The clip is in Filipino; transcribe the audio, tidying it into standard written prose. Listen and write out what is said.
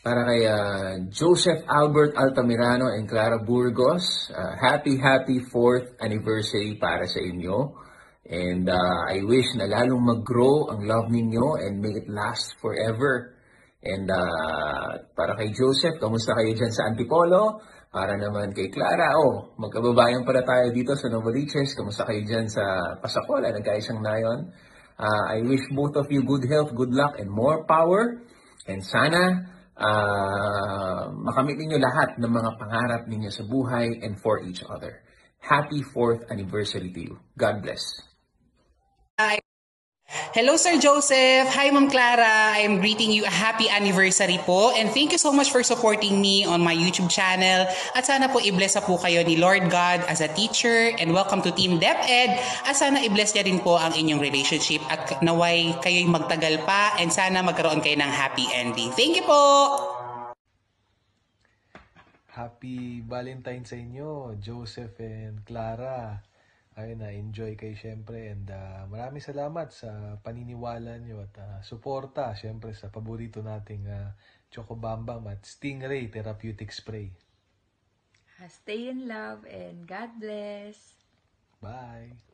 Para kay Joseph Albert Altamirano and Clara Burgos, happy 4th anniversary para sa inyo. And I wish na lalong mag-grow ang love ninyo and make it last forever. And para kay Joseph, kamusta kayo dyan sa Antipolo? Para naman kay Clara, magkababayan pala tayo dito sa Novaliches. Kamusta kayo dyan sa Pasacola? Nagkaisang nayon. I wish both of you good health, good luck, and more power. And sana makamit ninyo lahat ng mga pangarap ninyo sa buhay and for each other. Happy 4th anniversary to you. God bless. Hi. Hello, Sir Joseph. Hi, Ma'am Clara. I am greeting you a happy anniversary po. And thank you so much for supporting me on my YouTube channel. At sana po i-bless po kayo ni Lord God as a teacher. And welcome to Team DepEd. At sana i-bless niya rin po ang inyong relationship. At naway kayo'y magtagal pa. And sana magkaroon kayo ng happy ending. Thank you po! Happy Valentine sa inyo, Joseph and Clara. Ayun na, enjoy kayo syempre and maraming salamat sa paniniwala nyo at suporta syempre sa paborito nating Chocobambam at Stingray Therapeutic Spray. Stay in love and God bless. Bye!